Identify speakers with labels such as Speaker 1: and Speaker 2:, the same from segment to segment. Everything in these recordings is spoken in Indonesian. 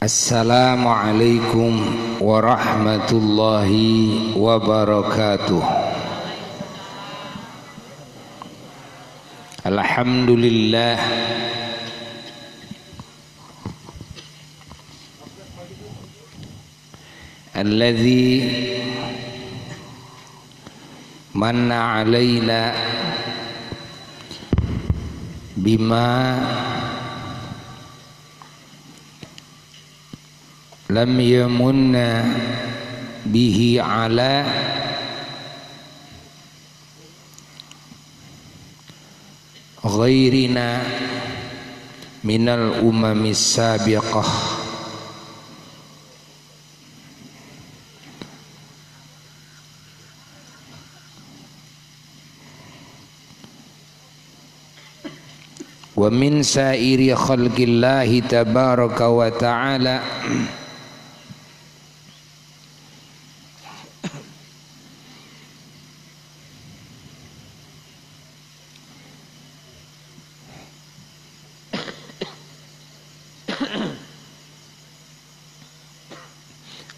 Speaker 1: Assalamualaikum warahmatullahi wabarakatuh. Alhamdulillah alladzi manna alaina bima lam yamunna bihi ala ghairina minal umamis sabiqah wa min sairi khalqillahi tabaraka wa ta'ala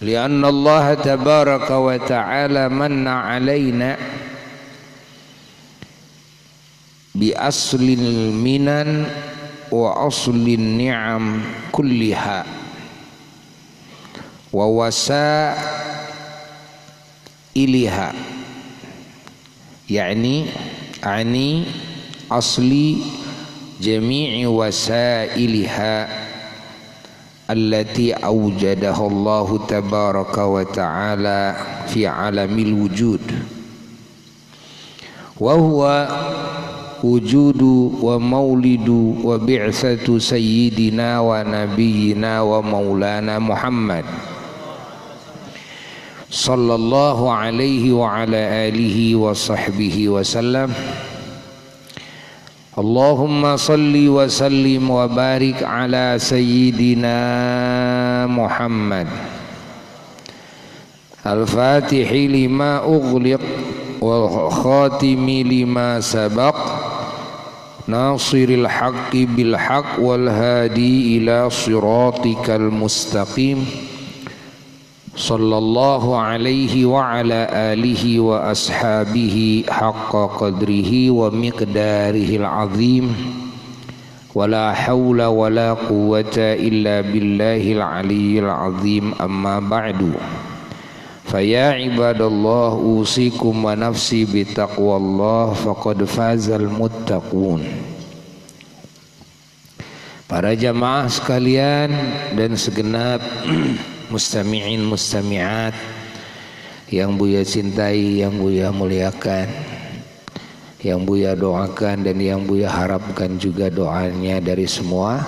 Speaker 1: lianna Allah tabaraka wa ta'ala manna alaina bi aslil minan wa aslin ni'am kulliha wa wasailiha, yani ani asli jami'i wasailiha allati awjadaha Allah tabaraka wa ta'ala fi alamil wujud wa huwa wujudu wa maulidu wa bi'satu sayyidina wa nabiyyina wa maulana Muhammad sallallahu alaihi wa ala alihi wa sahbihi wa sallam. Allahumma salli wa sallim wa barik ala sayyidina Muhammad al-fatihi lima ughliq wal khatimi lima sabaq nasiril haqqi bil haqq wal hadi ila siratikal mustaqim sallallahu alaihi wa ala alihi wa ashabihi haqqa qadrihi wa miqdarihil azim wa la hawla wa la quwwata illa billahil aliyyil azim. Amma ba'du, faya ibadallah usikum wa nafsi bitaqwallah faqad fazal muttaqun. Para jamaah sekalian dan segenap mustami'in mustami'at yang Buya cintai, yang Buya muliakan, yang Buya doakan dan yang Buya harapkan juga doanya dari semua.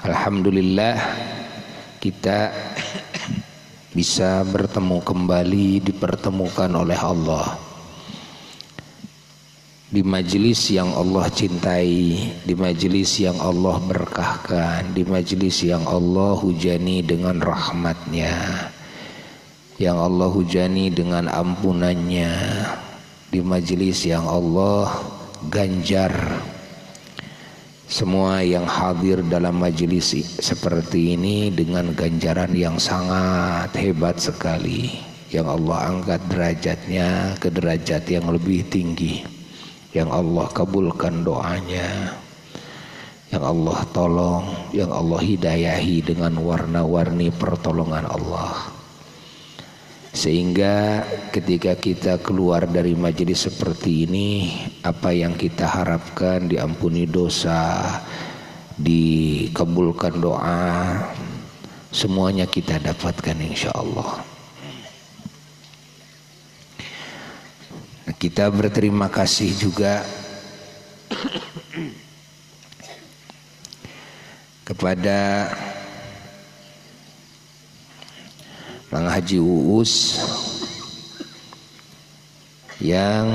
Speaker 1: Alhamdulillah kita bisa bertemu kembali, dipertemukan oleh Allah di majelis yang Allah cintai, di majelis yang Allah berkahkan, di majelis yang Allah hujani dengan rahmatnya, yang Allah hujani dengan ampunannya, di majelis yang Allah ganjar semua yang hadir dalam majelis seperti ini dengan ganjaran yang sangat hebat sekali, yang Allah angkat derajatnya ke derajat yang lebih tinggi, yang Allah kabulkan doanya, yang Allah tolong, yang Allah hidayahi dengan warna-warni pertolongan Allah, sehingga ketika kita keluar dari majelis seperti ini, apa yang kita harapkan diampuni dosa, dikabulkan doa, semuanya kita dapatkan insyaallah. Kita berterima kasih juga kepada Mang Haji Uus yang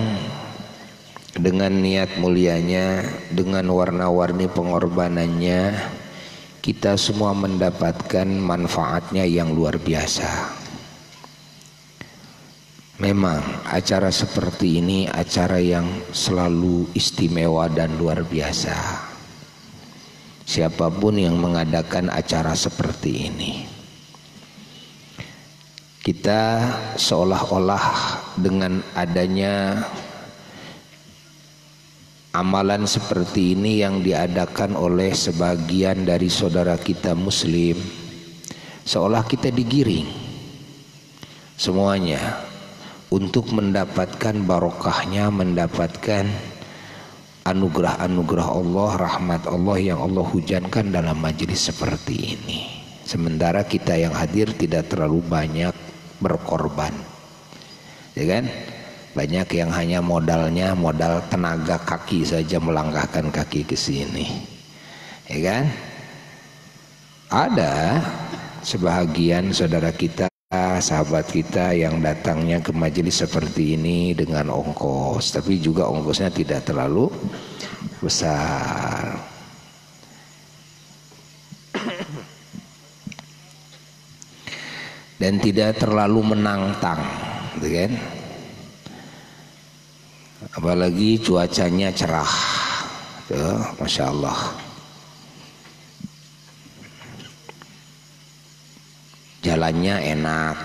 Speaker 1: dengan niat mulianya, dengan warna-warni pengorbanannya, kita semua mendapatkan manfaatnya yang luar biasa. Memang acara seperti ini acara yang selalu istimewa dan luar biasa. siapapun yang mengadakan acara seperti ini. Kita seolah-olah dengan adanya amalan seperti ini yang diadakan oleh sebagian dari saudara kita muslim, seolah kita digiring semuanya untuk mendapatkan barokahnya, mendapatkan anugerah-anugerah Allah, rahmat Allah yang Allah hujankan dalam majelis seperti ini. Sementara kita yang hadir tidak terlalu banyak berkorban, ya kan? Banyak yang hanya modalnya modal tenaga kaki saja melangkahkan kaki ke sini, ya kan? Ada sebahagian saudara kita, sahabat kita yang datangnya ke majelis seperti ini dengan ongkos, tapi juga ongkosnya tidak terlalu besar. Dan tidak terlalu menantang, gitu kan? Apalagi cuacanya cerah, tuh, masya Allah. Jalannya enak,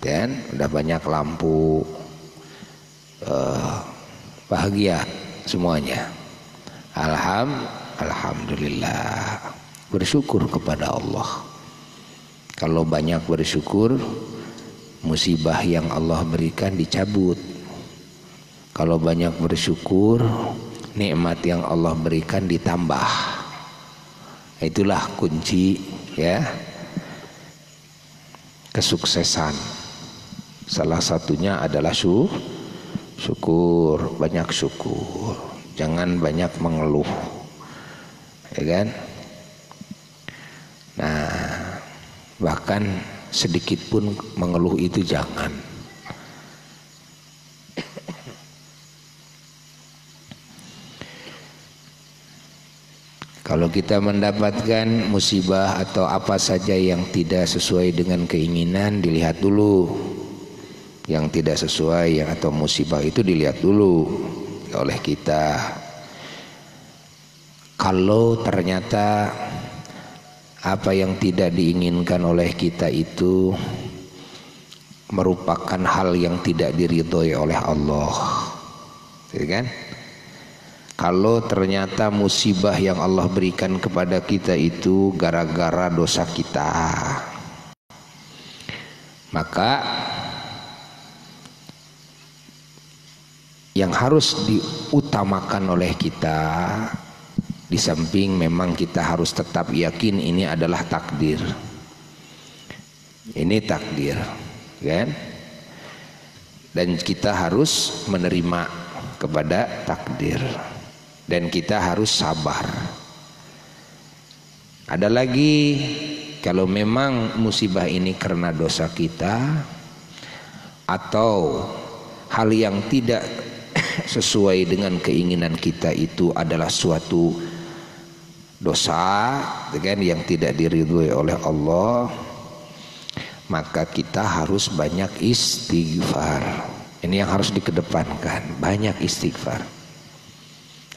Speaker 1: kan? Udah banyak lampu, bahagia semuanya. Alhamdulillah, bersyukur kepada Allah. Kalau banyak bersyukur, musibah yang Allah berikan dicabut. Kalau banyak bersyukur, nikmat yang Allah berikan ditambah. Itulah kunci, ya, kesuksesan. Salah satunya adalah syukur, banyak syukur. Jangan banyak mengeluh, ya kan? Nah, bahkan sedikit pun mengeluh itu jangan. Kalau kita mendapatkan musibah atau apa saja yang tidak sesuai dengan keinginan, dilihat dulu. Yang tidak sesuai atau musibah itu dilihat dulu oleh kita. Kalau ternyata apa yang tidak diinginkan oleh kita itu merupakan hal yang tidak diridhoi oleh Allah, ya kan? Kalau ternyata musibah yang Allah berikan kepada kita itu gara-gara dosa kita, maka yang harus diutamakan oleh kita, di samping memang kita harus tetap yakin ini adalah takdir. Ini takdir, kan? Dan kita harus menerima kepada takdir. Dan kita harus sabar. Ada lagi, kalau memang musibah ini karena dosa kita atau hal yang tidak sesuai dengan keinginan kita itu adalah suatu dosa, kan, yang tidak diridhoi oleh Allah, maka kita harus banyak istighfar. Ini yang harus dikedepankan, banyak istighfar,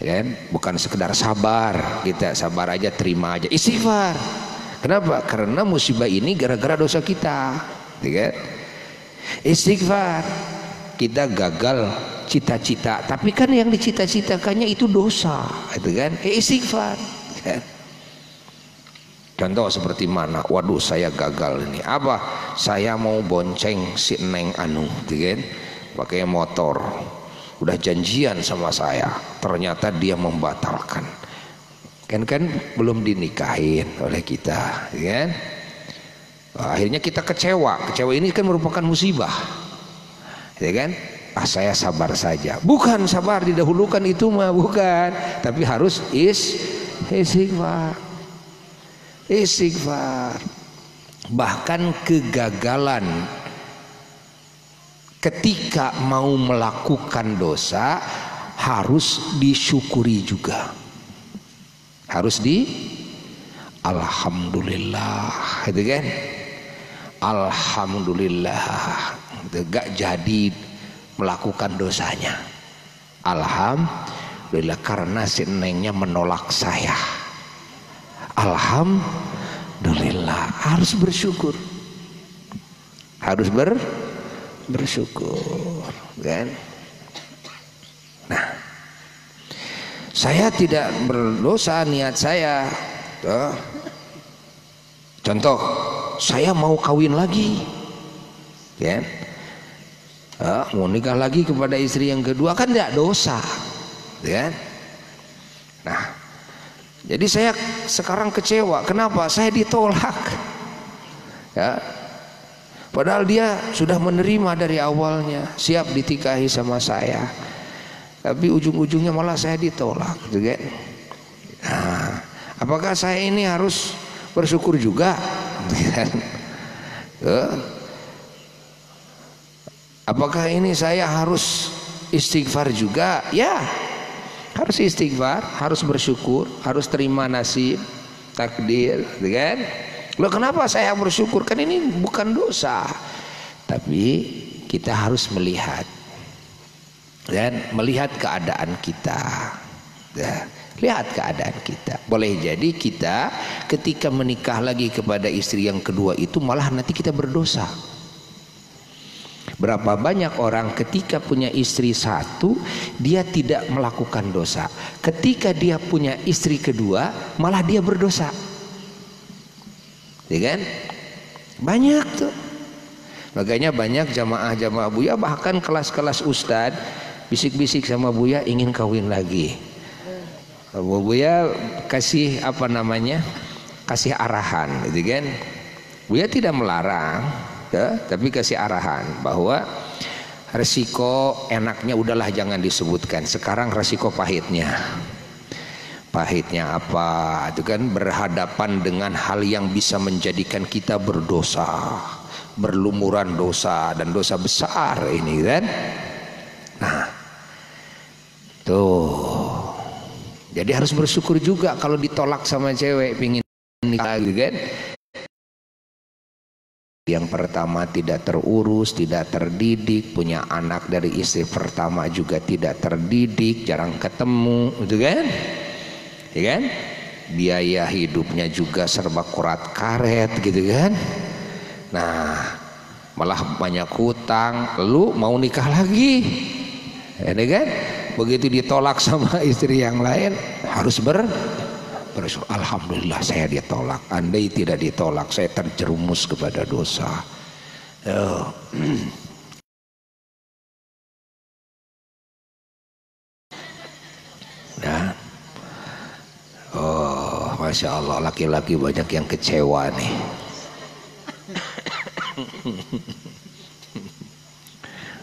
Speaker 1: kan? Bukan sekedar sabar, kita sabar aja, terima aja, istighfar. Kenapa? Karena musibah ini gara-gara dosa kita, kan? Istighfar. Kita gagal cita-cita, tapi kan yang dicita-citakannya itu dosa, itu kan? Istighfar. Contoh seperti mana? Waduh, saya gagal ini. Apa? Saya mau bonceng si Neng Anu, kan? Pakai motor. Udah janjian sama saya, ternyata dia membatalkan. Kan belum dinikahin oleh kita, kan? Akhirnya kita kecewa. Kecewa ini kan merupakan musibah, ya kan? Saya sabar saja. Bukan sabar didahulukan itu mah, bukan. Tapi harus istighfar. Istighfar. Bahkan kegagalan ketika mau melakukan dosa harus disyukuri juga. Harus alhamdulillah, gitu kan? Alhamdulillah, gak jadi melakukan dosanya. Alhamdulillah, karena si Nengnya menolak saya. alhamdulillah, harus bersyukur. Harus bersyukur, kan? Nah, saya tidak berdosa, niat saya. Tuh. Contoh, saya mau kawin lagi, kan? Mau nikah lagi kepada istri yang kedua, kan tidak dosa, kan? Nah, jadi saya sekarang kecewa. Kenapa? Saya ditolak, ya. Padahal dia sudah menerima dari awalnya, siap ditikahi sama saya, tapi ujung-ujungnya malah saya ditolak, gitu kan? Nah, apakah saya ini harus bersyukur juga? Apakah ini saya harus istighfar juga? Ya, harus istighfar, harus bersyukur, harus terima nasib, takdir, gitu kan? Loh, kenapa saya bersyukur? Kan ini bukan dosa. Tapi kita harus melihat dan melihat keadaan kita. Ya, lihat keadaan kita. Boleh jadi kita ketika menikah lagi kepada istri yang kedua itu malah nanti kita berdosa. Berapa banyak orang ketika punya istri satu dia tidak melakukan dosa, ketika dia punya istri kedua malah dia berdosa. Ya kan? Banyak tuh. Makanya banyak jamaah-jamaah Buya, bahkan kelas-kelas ustad bisik-bisik sama Buya ingin kawin lagi. Buya kasih apa namanya? Kasih arahan, gitu kan? Buya tidak melarang, ya, tapi kasih arahan bahwa resiko enaknya udahlah jangan disebutkan. Sekarang resiko pahitnya. Pahitnya apa? Itu kan berhadapan dengan hal yang bisa menjadikan kita berdosa, berlumuran dosa dan dosa besar ini kan. Nah, tuh. Jadi harus bersyukur juga kalau ditolak sama cewek pingin nikah gitu kan. Yang pertama tidak terurus, tidak terdidik, punya anak dari istri pertama juga tidak terdidik, jarang ketemu, gitu kan? Ya kan? Biaya hidupnya juga serba kurat karet, gitu kan? Nah, malah banyak hutang, lu mau nikah lagi, ya kan? Begitu ditolak sama istri yang lain, harus bersyukur. Alhamdulillah saya ditolak. Andai tidak ditolak, saya terjerumus kepada dosa. Nah, oh, masya Allah, laki-laki banyak yang kecewa nih.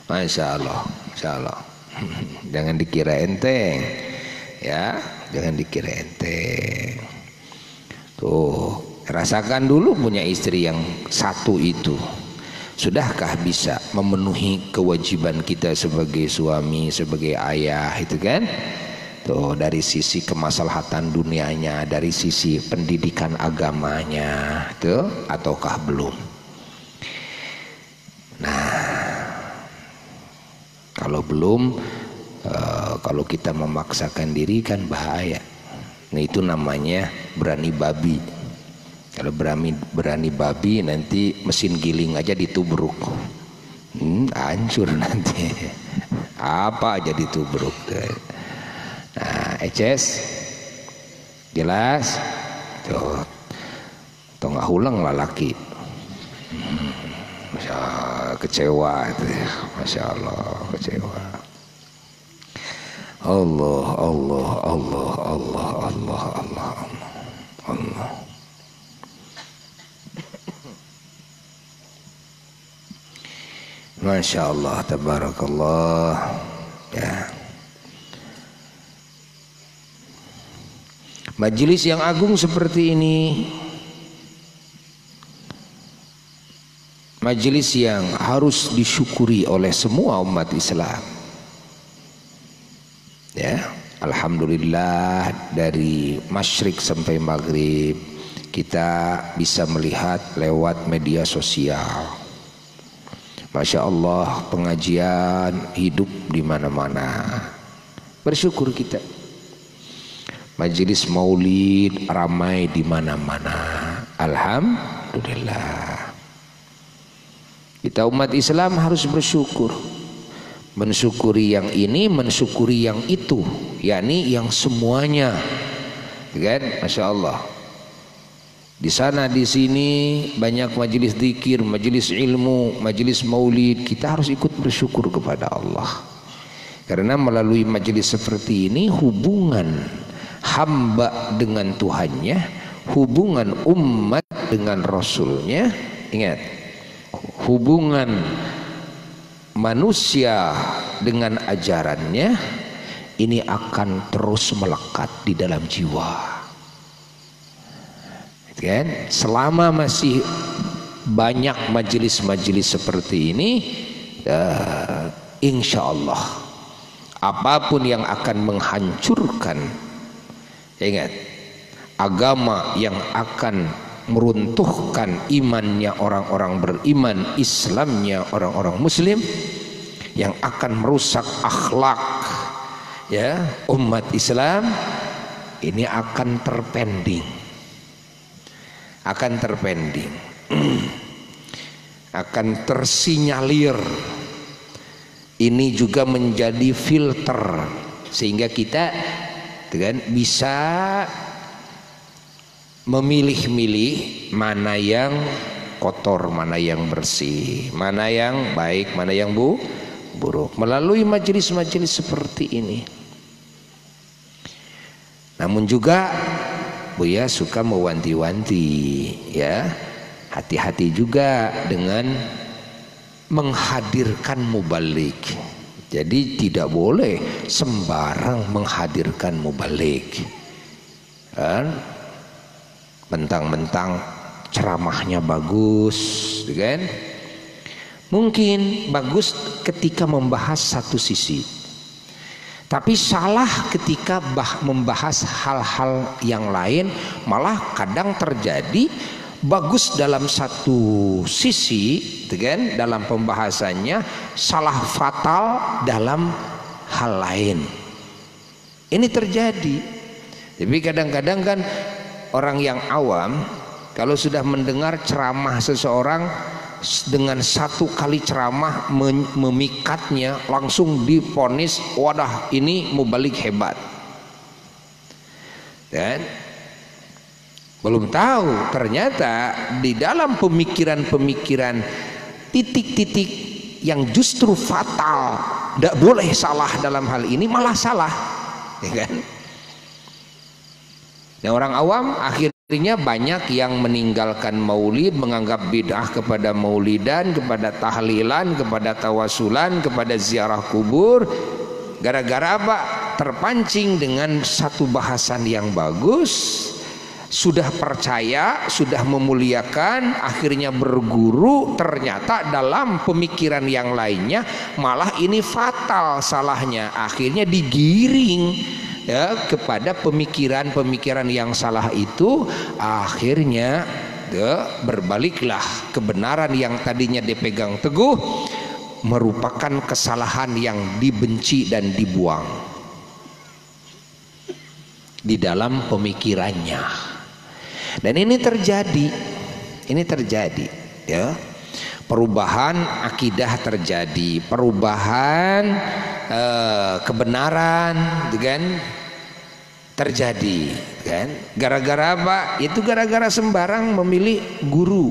Speaker 1: Masya Allah, masya Allah. Jangan dikira enteng, ya, jangan dikira enteng. Tuh, rasakan dulu punya istri yang satu itu. Sudahkah bisa memenuhi kewajiban kita sebagai suami, sebagai ayah, itu kan? Tuh, dari sisi kemaslahatan dunianya, dari sisi pendidikan agamanya, tuh, ataukah belum? Nah, kalau belum, kalau kita memaksakan diri kan bahaya. Nah, itu namanya berani babi. Kalau berani babi nanti mesin giling aja ditubruk, hancur nanti. Apa aja ditubruk. Nah, eces, jelas. Tuh, nggak ulang lah laki. Masya Allah, kecewa itu ya. Masya Allah, kecewa. Allah, Allah, Allah, Allah, Allah, Allah, Allah. Masya Allah, tabarakallah. Ya. Majelis yang agung seperti ini, majelis yang harus disyukuri oleh semua umat Islam. Ya, alhamdulillah dari masyrik sampai maghrib kita bisa melihat lewat media sosial. Masya Allah, pengajian hidup di mana-mana. Bersyukur kita. Majelis maulid ramai di mana-mana. Alhamdulillah. Kita umat Islam harus bersyukur. Mensyukuri yang ini, mensyukuri yang itu, yakni yang semuanya. Kan? Masya Allah. Di sana di sini banyak majelis zikir, majelis ilmu, majelis maulid. Kita harus ikut bersyukur kepada Allah. Karena melalui majelis seperti ini hubungan hamba dengan Tuhannya, hubungan umat dengan Rasulnya, ingat, hubungan manusia dengan ajarannya ini akan terus melekat di dalam jiwa. Kan? Selama masih banyak majelis-majelis seperti ini, insya Allah apapun yang akan menghancurkan, ingat, agama yang akan meruntuhkan imannya orang-orang beriman, Islamnya orang-orang muslim, yang akan merusak akhlak ya umat Islam, ini akan terpending, akan tersinyalir. Ini juga menjadi filter sehingga kita kan bisa memilih-milih mana yang kotor, mana yang bersih, mana yang baik, mana yang buruk melalui majelis-majelis seperti ini. Namun juga Buya suka mewanti-wanti ya, hati-hati juga dengan menghadirkan mubalik. Jadi tidak boleh sembarang menghadirkan mubalik kan? Mentang-mentang ceramahnya bagus kan? Mungkin bagus ketika membahas satu sisi, tapi salah ketika membahas hal-hal yang lain. Malah kadang terjadi bagus dalam satu sisi kan, dalam pembahasannya, salah fatal dalam hal lain. Ini terjadi. Tapi kadang-kadang kan orang yang awam kalau sudah mendengar ceramah seseorang, dengan satu kali ceramah memikatnya langsung diponis, wadah ini mubalik hebat. Dan belum tahu ternyata di dalam pemikiran-pemikiran titik-titik yang justru fatal, tidak boleh salah dalam hal ini, malah salah ya kan? Yang orang awam akhirnya banyak yang meninggalkan maulid, menganggap bid'ah kepada maulidan, kepada tahlilan, kepada tawasulan, kepada ziarah kubur. Gara-gara apa? Terpancing dengan satu bahasan yang bagus, sudah percaya, sudah memuliakan, akhirnya berguru, ternyata dalam pemikiran yang lainnya malah ini fatal salahnya, akhirnya digiring ya kepada pemikiran-pemikiran yang salah itu. Akhirnya berbaliklah kebenaran yang tadinya dipegang teguh merupakan kesalahan yang dibenci dan dibuang di dalam pemikirannya. Dan ini terjadi ya, perubahan akidah terjadi, perubahan kebenaran kan terjadi kan. Gara-gara apa? Itu gara-gara sembarang memilih guru,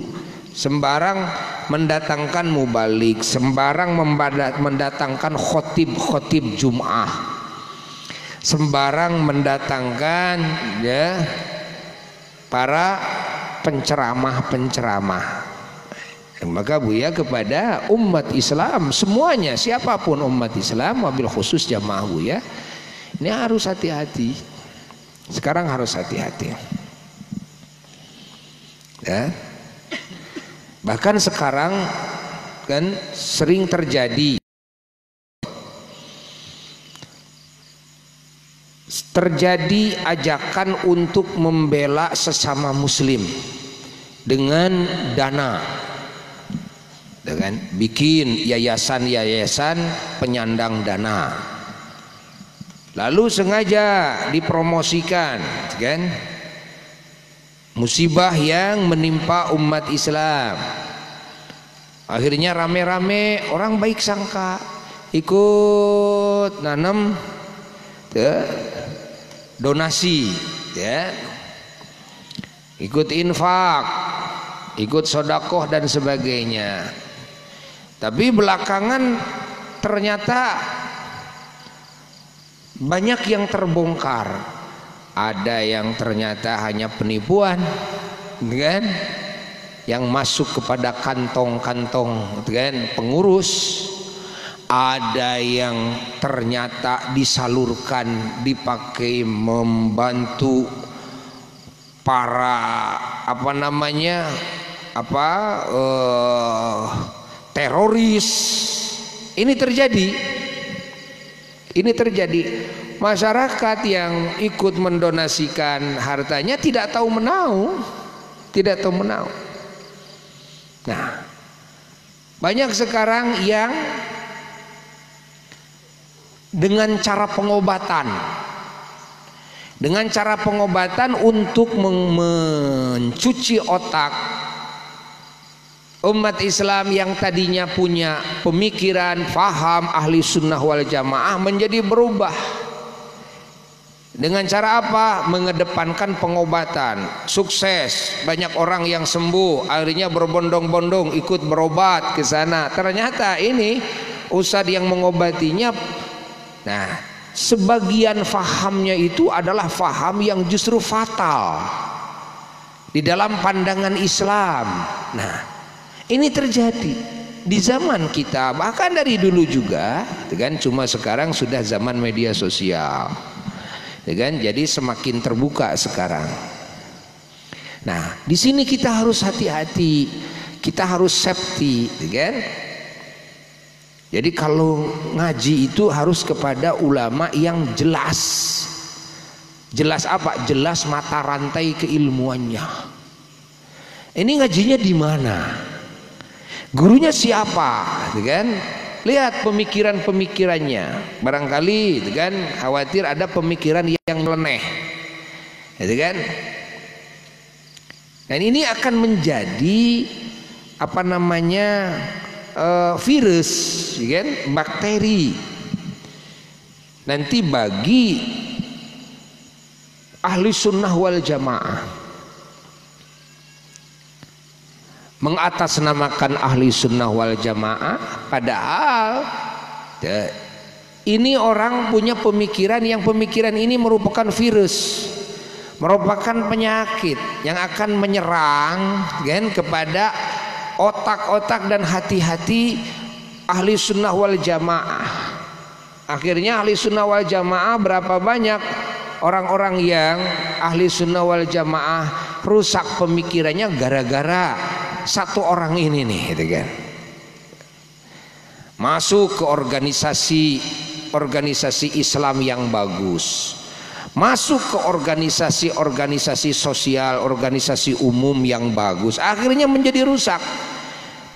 Speaker 1: sembarang mendatangkan mubalik, sembarang mendatangkan khotib Jum'ah, sembarang mendatangkan ya para penceramah. Maka Buya kepada umat Islam semuanya, siapapun umat Islam, wabil khusus jamaah Buya, ini harus hati-hati. Sekarang harus hati-hati ya. Bahkan sekarang kan sering terjadi ajakan untuk membela sesama muslim dengan dana, dengan bikin yayasan-yayasan penyandang dana. lalu sengaja dipromosikan, kan? Musibah yang menimpa umat Islam. Akhirnya rame-rame orang baik sangka ikut nanam donasi, ya, ikut infak, ikut sodakoh dan sebagainya. Tapi belakangan ternyata banyak yang terbongkar. Ada yang ternyata hanya penipuan, kan? Yang masuk kepada kantong-kantong, kan, pengurus. Ada yang ternyata disalurkan, dipakai membantu para teroris. Ini terjadi. Masyarakat yang ikut mendonasikan hartanya tidak tahu menau. Nah, banyak sekarang yang dengan cara pengobatan untuk mencuci otak umat Islam yang tadinya punya pemikiran, faham ahli sunnah wal jamaah menjadi berubah. Dengan cara apa? Mengedepankan pengobatan. Sukses, banyak orang yang sembuh, akhirnya berbondong-bondong ikut berobat ke sana. Ternyata ini ustadz yang mengobatinya. Nah, sebagian fahamnya itu adalah faham yang justru fatal di dalam pandangan Islam. Nah, ini terjadi di zaman kita, bahkan dari dulu juga, kan? Cuma sekarang sudah zaman media sosial, kan? Jadi semakin terbuka sekarang. Nah, di sini kita harus hati-hati, kita harus safety, kan? Jadi kalau ngaji itu harus kepada ulama yang jelas. Jelas apa? Jelas mata rantai keilmuannya. Ini ngajinya di mana? Gurunya siapa, kan? Lihat pemikiran-pemikirannya. Barangkali, kan, khawatir ada pemikiran yang nyeleneh, kan? Dan ini akan menjadi virus, kan, bakteri nanti bagi ahli sunnah wal jamaah. Mengatasnamakan ahli sunnah wal jamaah, padahal ini orang punya pemikiran yang pemikiran ini merupakan virus, merupakan penyakit yang akan menyerang, kan, kepada otak-otak dan hati-hati ahli sunnah wal jamaah. Akhirnya ahli sunnah wal jamaah, berapa banyak orang-orang yang ahli sunnah wal jamaah rusak pemikirannya gara-gara satu orang ini nih, gitu kan. Masuk ke organisasi Islam yang bagus, masuk ke organisasi sosial, organisasi umum yang bagus, akhirnya menjadi rusak.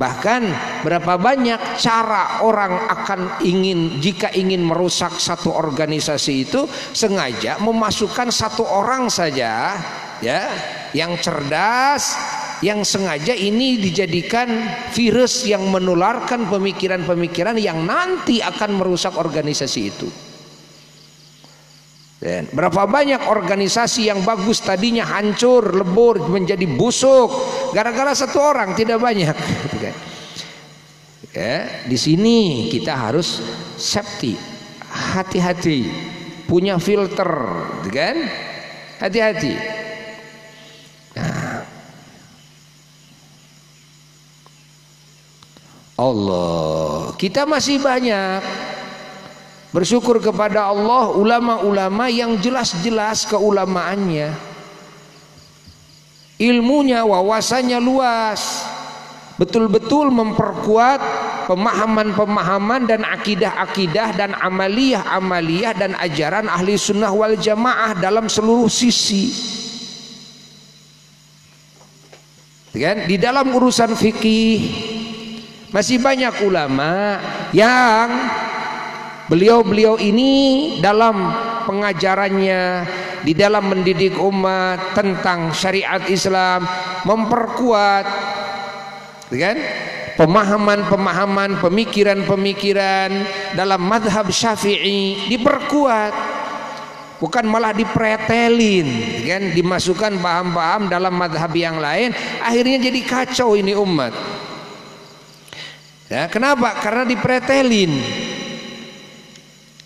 Speaker 1: Bahkan berapa banyak cara orang jika ingin merusak satu organisasi itu sengaja memasukkan satu orang saja, ya, yang cerdas, yang sengaja ini dijadikan virus yang menularkan pemikiran-pemikiran yang nanti akan merusak organisasi itu. Dan berapa banyak organisasi yang bagus tadinya hancur, lebur, menjadi busuk gara-gara satu orang, tidak banyak. Ya, di sini kita harus safety, hati-hati, punya filter, kan? Hati-hati. Nah, Allah, kita masih banyak bersyukur kepada Allah, ulama-ulama yang jelas-jelas keulamaannya, ilmunya, wawasannya luas, betul-betul memperkuat pemahaman-pemahaman dan akidah-akidah dan amaliyah-amaliyah dan ajaran ahli sunnah wal jamaah dalam seluruh sisi. Kan? Di dalam urusan fikih masih banyak ulama yang beliau-beliau ini dalam pengajarannya di dalam mendidik umat tentang syariat Islam, memperkuat, kan? Pemahaman-pemahaman, pemikiran-pemikiran dalam madhab Syafi'i diperkuat, bukan malah dipretelin, kan? Dimasukkan paham-paham dalam madhab yang lain, akhirnya jadi kacau ini umat. Ya, kenapa? Karena dipretelin.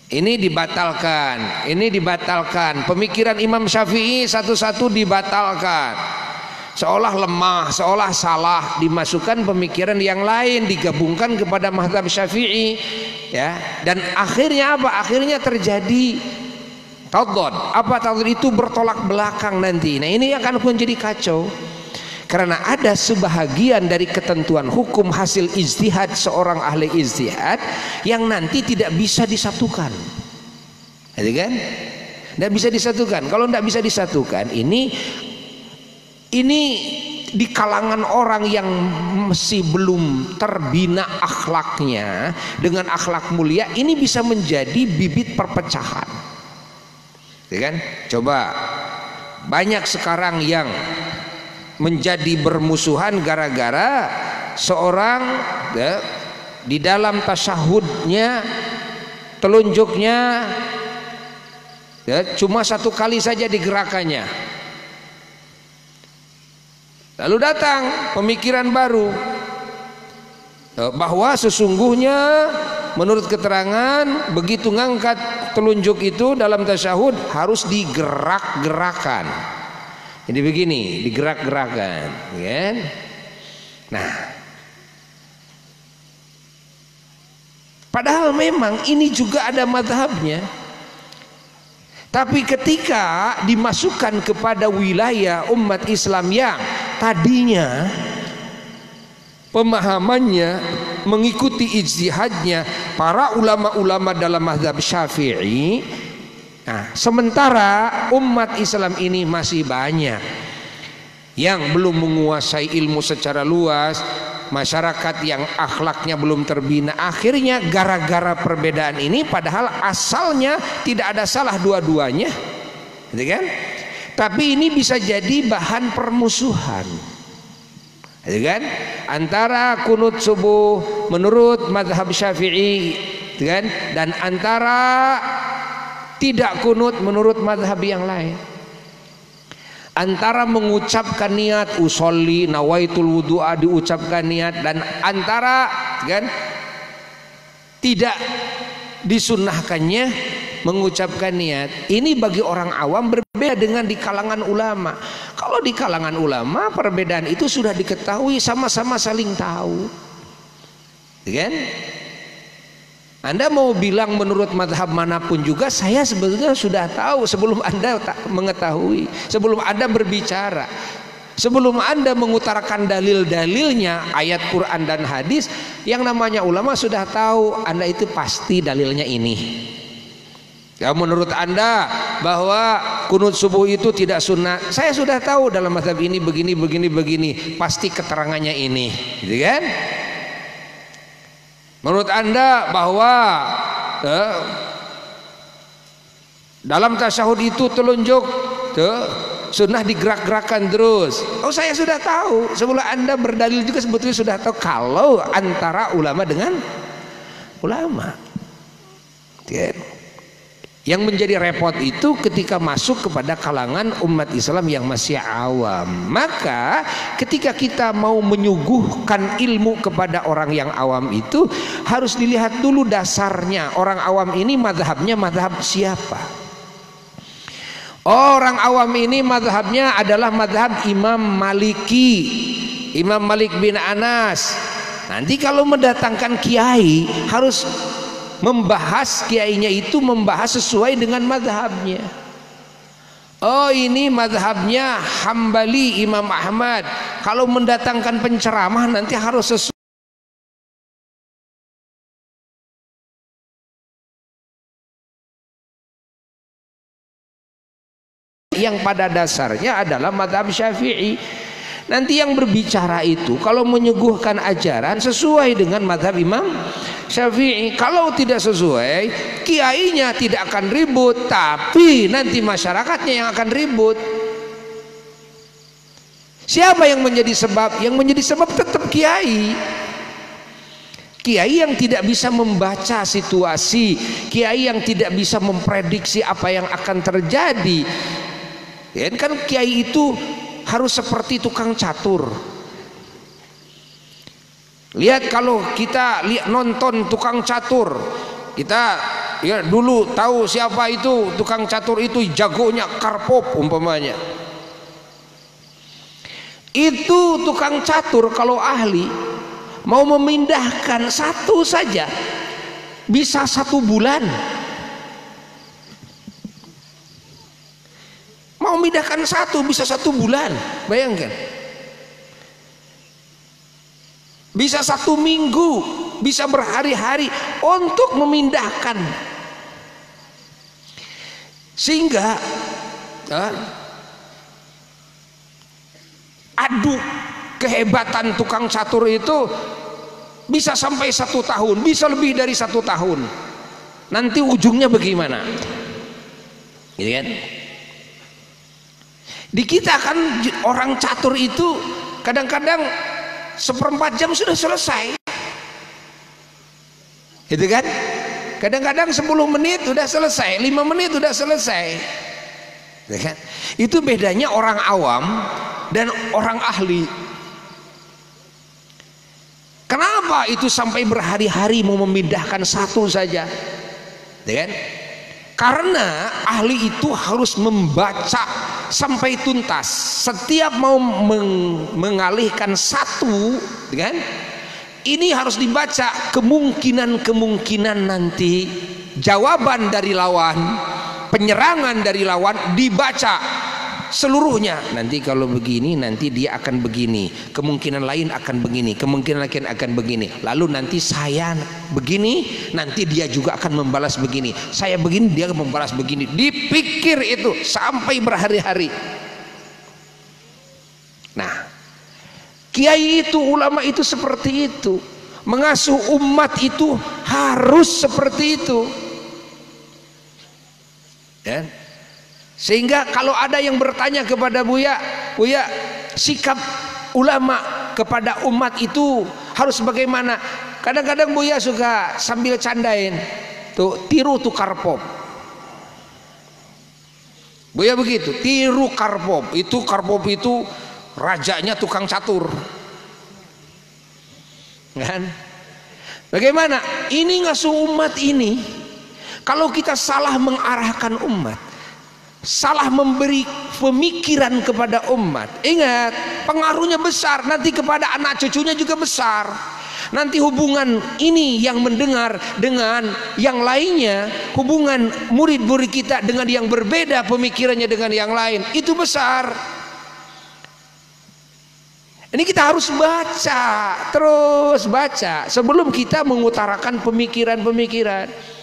Speaker 1: Ini dibatalkan, ini dibatalkan. Pemikiran Imam Syafi'i satu-satu dibatalkan, seolah lemah, seolah salah. Dimasukkan pemikiran yang lain, digabungkan kepada mazhab Syafi'i, ya. Dan akhirnya apa? Akhirnya terjadi tadad. Apa tadad itu? Bertolak belakang nanti. Nah, ini akan menjadi kacau. Karena ada sebahagian dari ketentuan hukum hasil ijtihad seorang ahli ijtihad yang nanti tidak bisa disatukan, gitu kan? Tidak bisa disatukan. Kalau tidak bisa disatukan, ini di kalangan orang yang masih belum terbina akhlaknya dengan akhlak mulia, ini bisa menjadi bibit perpecahan, gitu kan? Coba banyak sekarang yang menjadi bermusuhan gara-gara seorang, ya, di dalam tasyahudnya, telunjuknya, ya, cuma satu kali saja digerakannya. Lalu datang pemikiran baru bahwa sesungguhnya menurut keterangan begitu ngangkat telunjuk itu dalam tasyahud harus digerak-gerakan. Jadi begini, digerak-gerakan, kan? Nah, padahal memang ini juga ada mazhabnya. Tapi ketika dimasukkan kepada wilayah umat Islam yang tadinya pemahamannya mengikuti ijtihadnya para ulama-ulama dalam mazhab Syafi'i, nah, sementara umat Islam ini masih banyak yang belum menguasai ilmu secara luas, masyarakat yang akhlaknya belum terbina. Akhirnya gara-gara perbedaan ini, padahal asalnya tidak ada salah dua-duanya, gitu kan? Tapi ini bisa jadi bahan permusuhan, gitu kan? Antara kunut subuh menurut mazhab Syafi'i, gitu kan? Dan antara tidak kunut menurut mazhab yang lain. Antara mengucapkan niat usolli nawaitul wudu'a, diucapkan niat, dan antara, kan, tidak disunnahkannya mengucapkan niat. Ini bagi orang awam berbeda dengan di kalangan ulama. Kalau di kalangan ulama perbedaan itu sudah diketahui, sama-sama saling tahu, kan? Anda mau bilang menurut mazhab manapun juga, saya sebetulnya sudah tahu sebelum Anda mengetahui, sebelum Anda berbicara, sebelum Anda mengutarakan dalil-dalilnya, ayat Quran dan hadis. Yang namanya ulama sudah tahu Anda itu pasti dalilnya ini. Ya, menurut Anda bahwa kunut subuh itu tidak sunnah, saya sudah tahu dalam mazhab ini begini, pasti keterangannya ini, gitu kan? Menurut Anda bahwa dalam tasyahud itu telunjuk sunnah digerak-gerakkan terus. Oh, saya sudah tahu. Sebelum Anda berdalil juga sebetulnya sudah tahu kalau antara ulama dengan ulama. Yang menjadi repot itu ketika masuk kepada kalangan umat Islam yang masih awam. Maka ketika kita mau menyuguhkan ilmu kepada orang yang awam itu harus dilihat dulu dasarnya. Orang awam ini mazhabnya mazhab siapa? Orang awam ini mazhabnya adalah mazhab Imam Maliki, Imam Malik bin Anas. Nanti kalau mendatangkan kiai harus membahas, kiainya itu membahas sesuai dengan mazhabnya. Oh, ini mazhabnya Hambali, Imam Ahmad. Kalau mendatangkan penceramah nanti harus sesuai yang pada dasarnya adalah mazhab Syafi'i. Nanti yang berbicara itu kalau menyuguhkan ajaran sesuai dengan mazhab Imam Syafi'i, kalau tidak sesuai, kiainya tidak akan ribut, tapi nanti masyarakatnya yang akan ribut. Siapa yang menjadi sebab? Yang menjadi sebab tetap kiai. Kiai yang tidak bisa membaca situasi, kiai yang tidak bisa memprediksi apa yang akan terjadi. Ya kan, kiai itu harus seperti tukang catur. Lihat kalau kita nonton tukang catur, kita ya dulu tahu siapa itu tukang catur, itu jagonya Karpov umpamanya. Itu tukang catur kalau ahli mau memindahkan satu saja bisa 1 bulan. Mau memindahkan satu bisa 1 bulan, bayangkan. Bisa 1 minggu, bisa berhari-hari untuk memindahkan. Sehingga adu kehebatan tukang catur itu bisa sampai 1 tahun, bisa lebih dari 1 tahun. Nanti ujungnya bagaimana? Gitu kan? Di kita kan orang catur itu kadang-kadang 1/4 jam sudah selesai. Gitu kan? Kadang-kadang 10 menit sudah selesai, 5 menit sudah selesai. Gitu kan? Itu bedanya orang awam dan orang ahli. Kenapa itu sampai berhari-hari mau memindahkan satu saja? Ya kan? Karena ahli itu harus membaca sampai tuntas. Setiap mau mengalihkan satu, ya kan? Ini harus dibaca kemungkinan-kemungkinan nanti, jawaban dari lawan, penyerangan dari lawan dibaca seluruhnya. Nanti kalau begini, nanti dia akan begini, kemungkinan lain akan begini, kemungkinan lain akan begini, lalu nanti saya begini, nanti dia juga akan membalas begini, saya begini, dia akan membalas begini. Dipikir itu sampai berhari-hari. Nah, kiai itu, ulama itu seperti itu, mengasuh umat itu harus seperti itu, ya. Sehingga kalau ada yang bertanya kepada Buya, Buya, sikap ulama kepada umat itu harus bagaimana? Kadang-kadang Buya suka sambil candain, tuh tiru tuh Karpov. Buya begitu, tiru Karpov. Itu Karpov itu rajanya tukang catur, kan? Bagaimana? Ini ngasuh umat ini. Kalau kita salah mengarahkan umat, salah memberi pemikiran kepada umat, ingat pengaruhnya besar, nanti kepada anak cucunya juga besar. Nanti hubungan ini yang mendengar dengan yang lainnya, hubungan murid-murid kita dengan yang berbeda pemikirannya dengan yang lain, itu besar. Ini kita harus baca, terus baca sebelum kita mengutarakan pemikiran-pemikiran.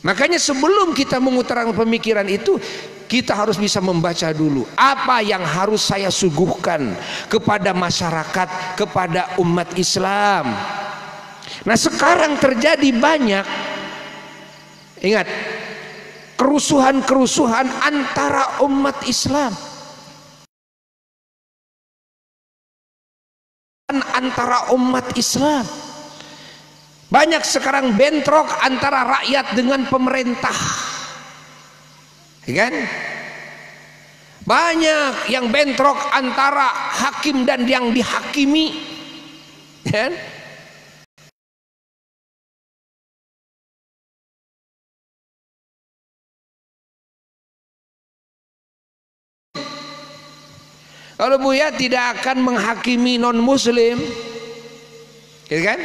Speaker 1: Makanya sebelum kita mengutarakan pemikiran itu, kita harus bisa membaca dulu apa yang harus saya suguhkan kepada masyarakat, kepada umat Islam. Nah, sekarang terjadi banyak, ingat, kerusuhan-kerusuhan antara umat Islam, antara umat Islam. Banyak sekarang bentrok antara rakyat dengan pemerintah, ya kan? Banyak yang bentrok antara hakim dan yang dihakimi, ya kan? Kalau Buya tidak akan menghakimi non muslim, ya kan?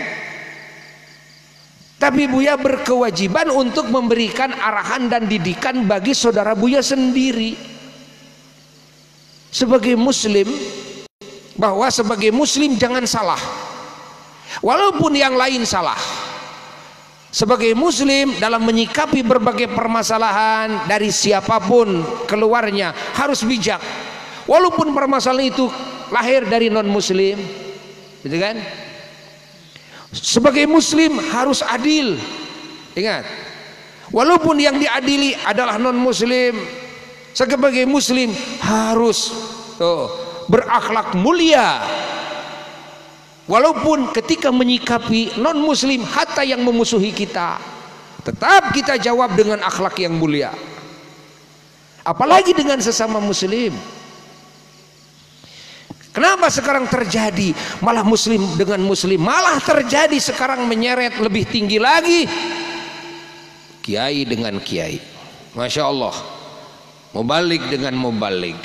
Speaker 1: Tapi Buya berkewajiban untuk memberikan arahan dan didikan bagi saudara Buya sendiri sebagai muslim, bahwa sebagai muslim jangan salah walaupun yang lain salah. Sebagai muslim dalam menyikapi berbagai permasalahan dari siapapun keluarnya harus bijak, walaupun permasalahan itu lahir dari non muslim, gitu kan? Sebagai muslim harus adil. Ingat, walaupun yang diadili adalah non muslim, sebagai muslim harus berakhlak mulia. Walaupun ketika menyikapi non muslim hatta yang memusuhi kita, tetap kita jawab dengan akhlak yang mulia. Apalagi dengan sesama muslim. Kenapa sekarang terjadi malah muslim dengan muslim, malah terjadi sekarang menyeret lebih tinggi lagi kiai dengan kiai. Masya Allah, mubalik dengan mubalik.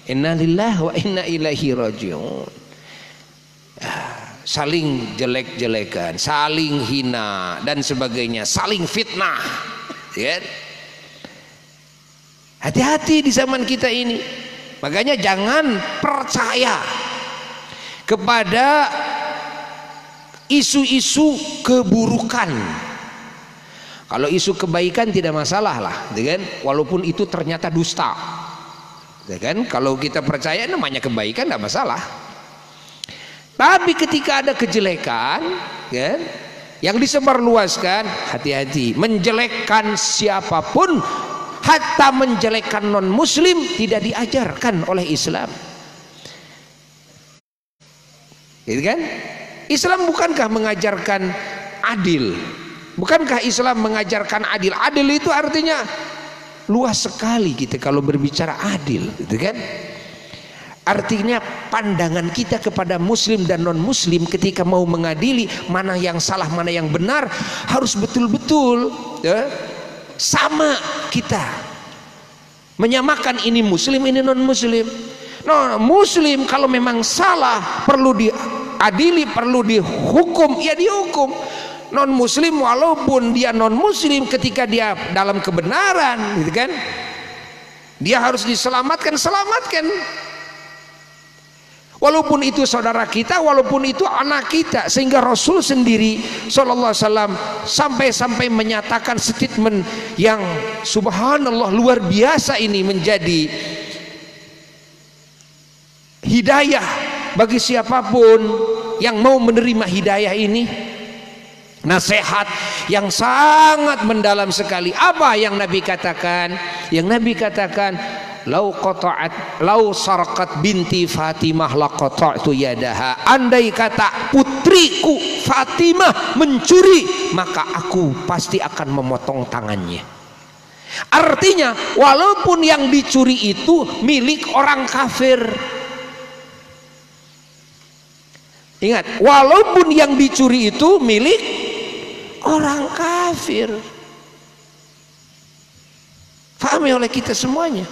Speaker 1: Innalillahi wa inna ilaihi rajiun. Saling jelek-jelekan, saling hina dan sebagainya, saling fitnah, ya. Hati-hati di zaman kita ini. Makanya jangan percaya kepada isu-isu keburukan. Kalau isu kebaikan tidak masalah lah, kan? Walaupun itu ternyata dusta, kan? Kalau kita percaya namanya kebaikan tidak masalah. Tapi ketika ada kejelekan, kan, yang disebarluaskan, hati-hati. Menjelekkan siapapun, hatta menjelekkan non muslim, tidak diajarkan oleh Islam. Gitu kan? Islam bukankah mengajarkan adil? Bukankah Islam mengajarkan adil? Adil itu artinya luas sekali kita kalau berbicara adil, gitu kan? Artinya pandangan kita kepada muslim dan non muslim ketika mau mengadili mana yang salah mana yang benar harus betul-betul sama kita, menyamakan ini muslim ini non muslim. No, muslim kalau memang salah perlu diadili, perlu dihukum, ya dihukum. Non muslim walaupun dia non muslim ketika dia dalam kebenaran, gitu kan, dia harus diselamatkan, selamatkan. Walaupun itu saudara kita, walaupun itu anak kita, sehingga Rasul sendiri sallallahu alaihi wasallam sampai menyatakan statement yang subhanallah luar biasa, ini menjadi hidayah bagi siapapun yang mau menerima hidayah ini. Nasihat yang sangat mendalam sekali. Apa yang Nabi katakan? Yang Nabi katakan, lau sarqat binti Fatimah laqata'tu yadaha. Andai kata putriku Fatimah mencuri, maka aku pasti akan memotong tangannya. Artinya walaupun yang dicuri itu milik orang kafir. Ingat, walaupun yang dicuri itu milik orang kafir. Fahami oleh kita semuanya.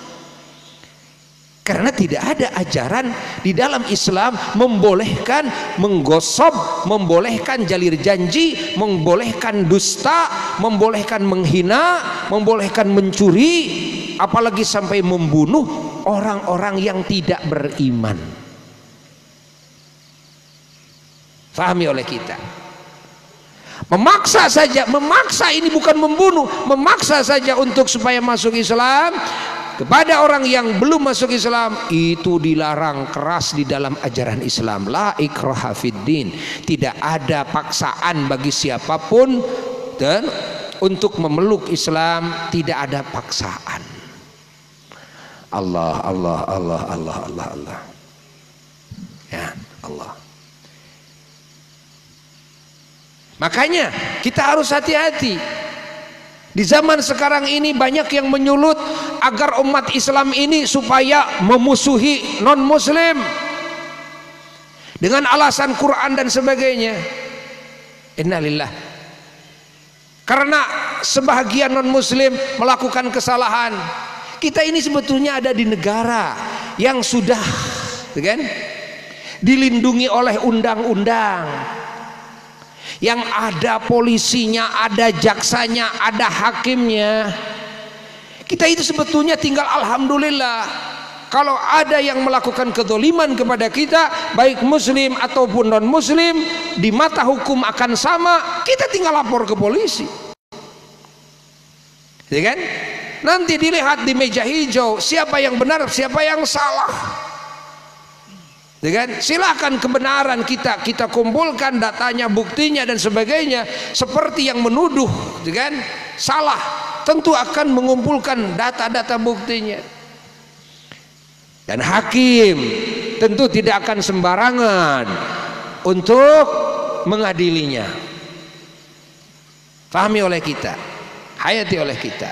Speaker 1: Karena tidak ada ajaran di dalam Islam membolehkan menggosok, membolehkan jalir janji, membolehkan dusta, membolehkan menghina, membolehkan mencuri, apalagi sampai membunuh orang-orang yang tidak beriman. Fahami oleh kita. Memaksa saja, memaksa ini bukan membunuh, memaksa saja untuk supaya masuk Islam. Kepada orang yang belum masuk Islam itu dilarang keras di dalam ajaran Islam. La ikraha fiddin. Tidak ada paksaan bagi siapapun dan untuk memeluk Islam tidak ada paksaan. Allah, Allah, Allah, Allah, Allah, Allah. Ya, Allah. Makanya kita harus hati-hati. Di zaman sekarang ini banyak yang menyulut agar umat Islam ini supaya memusuhi non muslim dengan alasan Quran dan sebagainya. Innalillah. Karena sebahagian non muslim melakukan kesalahan. Kita ini sebetulnya ada di negara yang sudah, kan, dilindungi oleh undang-undang, yang ada polisinya, ada jaksanya, ada hakimnya. Kita itu sebetulnya tinggal alhamdulillah. Kalau ada yang melakukan kezaliman kepada kita, baik muslim ataupun non muslim, di mata hukum akan sama. Kita tinggal lapor ke polisi, ya kan? Nanti dilihat di meja hijau siapa yang benar, siapa yang salah, Dengan silakan kebenaran kita kumpulkan datanya, buktinya dan sebagainya. Seperti yang menuduh dengan salah, tentu akan mengumpulkan data-data buktinya. Dan hakim tentu tidak akan sembarangan untuk mengadilinya. Pahami oleh kita, hayati oleh kita.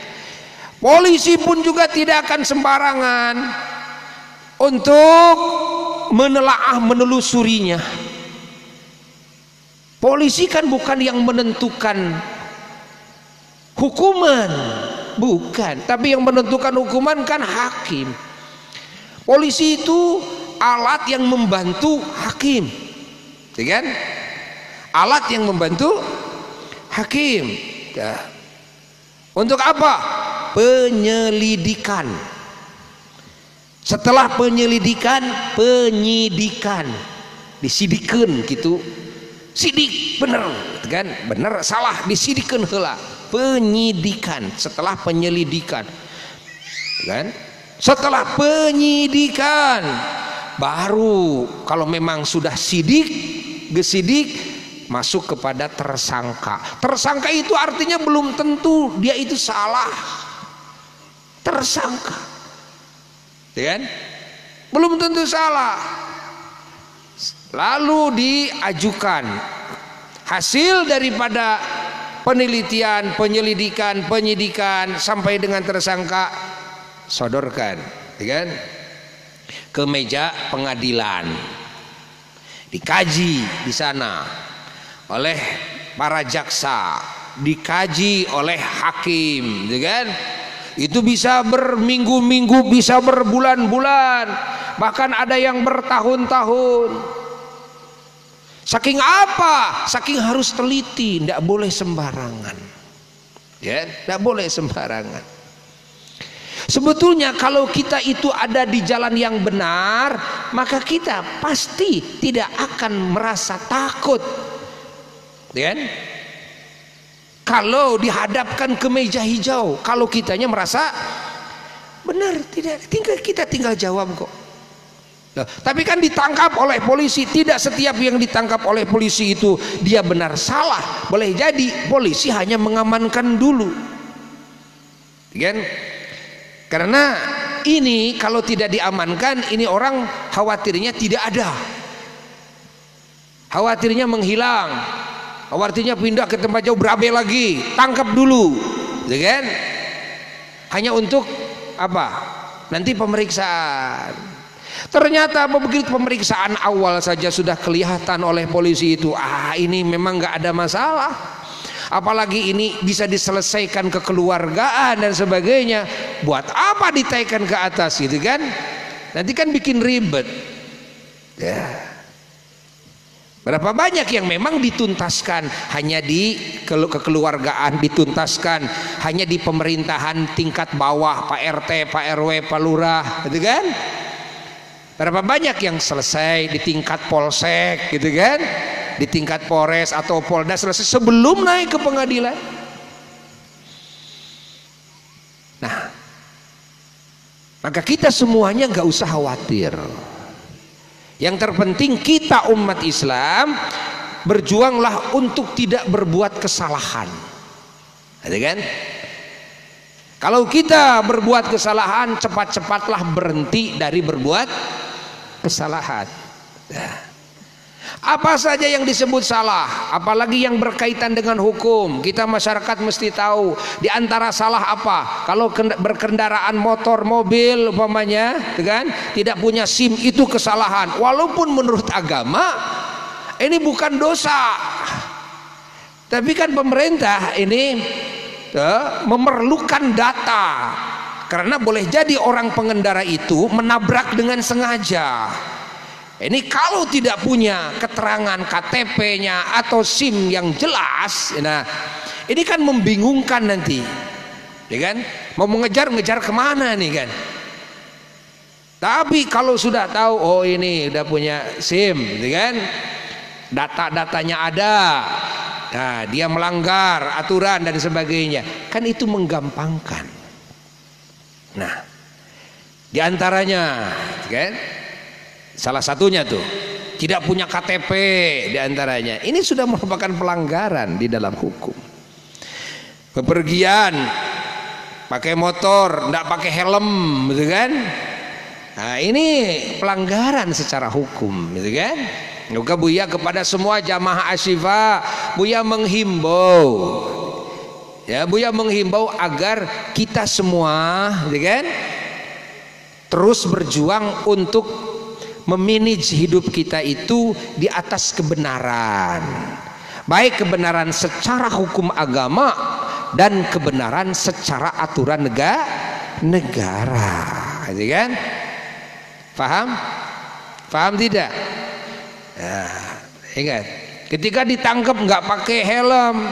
Speaker 1: Polisi pun juga tidak akan sembarangan untuk menelaah, menelusurinya. Polisi kan bukan yang menentukan hukuman, bukan, tapi yang menentukan hukuman kan hakim. Polisi itu alat yang membantu hakim, ya kan? Alat yang membantu hakim. Ya. Untuk apa? Penyelidikan. Setelah penyelidikan, penyidikan, disidikeun gitu. Sidik bener, kan? Bener salah disidikeun heula. Penyidikan setelah penyelidikan, kan? Setelah penyidikan baru kalau memang sudah sidik, gesidik masuk kepada tersangka. Tersangka itu artinya belum tentu dia itu salah. Tersangka, ya kan? Belum tentu salah. Lalu diajukan hasil daripada penelitian, penyelidikan, penyidikan sampai dengan tersangka, sodorkan, ya kan? Ke meja pengadilan, dikaji di sana oleh para jaksa, dikaji oleh hakim, ya kan? Itu bisa berminggu-minggu, bisa berbulan-bulan, bahkan ada yang bertahun-tahun. Saking apa? Saking harus teliti, tidak boleh sembarangan, ya, tidak boleh sembarangan. Sebetulnya kalau kita itu ada di jalan yang benar, maka kita pasti tidak akan merasa takut, ya kan? Kalau dihadapkan ke meja hijau, kalau kitanya merasa benar, kita tinggal jawab kok. Nah, tapi kan ditangkap oleh polisi. Tidak setiap yang ditangkap oleh polisi itu dia benar salah. Boleh jadi polisi hanya mengamankan dulu, kan? Karena ini kalau tidak diamankan, ini orang khawatirnya tidak ada, khawatirnya menghilang, khawatirnya pindah ke tempat jauh, berabe lagi, tangkap dulu, ya kan? Hanya untuk apa? Nanti pemeriksaan. Ternyata begitu pemeriksaan awal saja sudah kelihatan oleh polisi itu, ini memang nggak ada masalah. Apalagi ini bisa diselesaikan kekeluargaan dan sebagainya. Buat apa ditaikkan ke atas gitu kan? Nanti kan bikin ribet. Ya. Berapa banyak yang memang dituntaskan hanya di kekeluargaan, dituntaskan hanya di pemerintahan tingkat bawah, Pak RT, Pak RW, Pak Lurah, gitu kan? Berapa banyak yang selesai di tingkat polsek, gitu kan? Di tingkat Polres atau Polda selesai sebelum naik ke pengadilan. Nah, maka kita semuanya nggak usah khawatir. Yang terpenting kita umat Islam berjuanglah untuk tidak berbuat kesalahan, ada kan? Kalau kita berbuat kesalahan, cepat-cepatlah berhenti dari berbuat kesalahan. Nah, apa saja yang disebut salah, apalagi yang berkaitan dengan hukum, kita masyarakat mesti tahu. Di antara salah apa? Kalau berkendaraan motor, mobil umpamanya, kan, tidak punya SIM, itu kesalahan. Walaupun menurut agama ini bukan dosa, tapi kan pemerintah ini memerlukan data, karena boleh jadi orang pengendara itu menabrak dengan sengaja. Ini kalau tidak punya keterangan KTP-nya atau SIM yang jelas, nah ini kan membingungkan nanti, ya kan? Mau mengejar kemana nih kan? Tapi kalau sudah tahu, oh ini udah punya SIM, ya kan? Data-datanya ada, nah dia melanggar aturan dan sebagainya, kan itu menggampangkan. Nah, diantaranya, kan? Salah satunya tuh tidak punya KTP diantaranya. Ini sudah merupakan pelanggaran di dalam hukum. Bepergian pakai motor, tidak pakai helm, gitu kan? Nah, ini pelanggaran secara hukum, gitu kan? Juga Buya kepada semua jamaah Asyifa, Buya menghimbau, ya, Buya menghimbau agar kita semua, gitu kan, terus berjuang untuk memanage hidup kita itu di atas kebenaran, baik kebenaran secara hukum agama dan kebenaran secara aturan negara, gitu kan? Paham? Paham tidak? Nah, ingat, ketika ditangkap nggak pakai helm,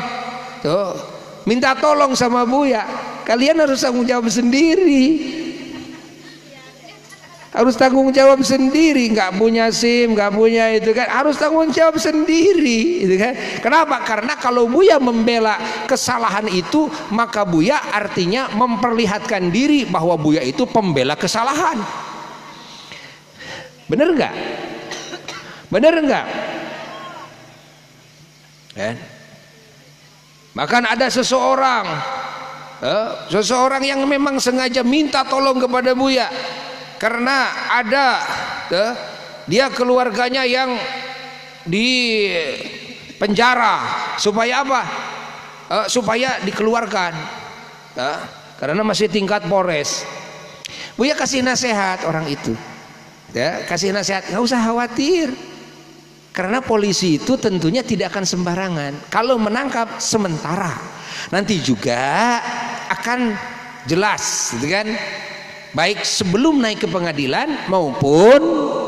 Speaker 1: tuh minta tolong sama Buya. Kalian harus tanggung jawab sendiri. Harus tanggung jawab sendiri, nggak punya SIM, nggak punya itu kan, harus tanggung jawab sendiri, itu kan? Kenapa? Karena kalau Buya membela kesalahan itu, maka Buya artinya memperlihatkan diri bahwa Buya itu pembela kesalahan. Bener nggak? Bener nggak? Bahkan ada seseorang yang memang sengaja minta tolong kepada Buya. Karena ada dia keluarganya yang di penjara, supaya apa? Supaya dikeluarkan, karena masih tingkat Polres. Buya kasih nasihat orang itu, ya, kasih nasihat, nggak usah khawatir, karena polisi itu tentunya tidak akan sembarangan. Kalau menangkap sementara, nanti juga akan jelas, gitu kan? Baik sebelum naik ke pengadilan maupun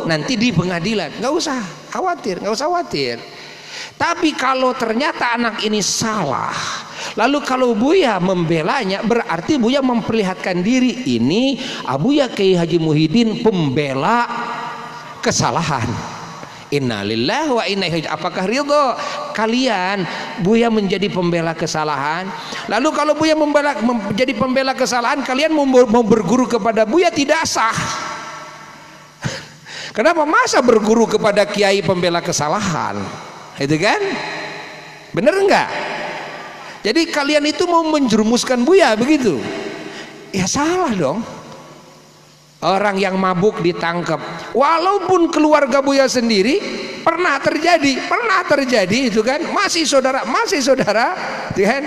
Speaker 1: nanti di pengadilan. Nggak usah khawatir, nggak usah khawatir. Tapi kalau ternyata anak ini salah, lalu kalau Buya membelanya, berarti Buya memperlihatkan diri, ini Buya Kiai Haji Muhyiddin pembela kesalahan. Innalillahi wa inna ilaihi. Apakah ridho kalian Buya menjadi pembela kesalahan? Lalu kalau Buya menjadi pembela kesalahan, kalian mau berguru kepada Buya tidak sah. Kenapa? Masa berguru kepada kiai pembela kesalahan? Itu kan? Bener enggak? Jadi kalian itu mau menjerumuskan Buya begitu? Ya salah dong. Orang yang mabuk ditangkap, walaupun keluarga Buya sendiri pernah terjadi itu kan, masih saudara, kan?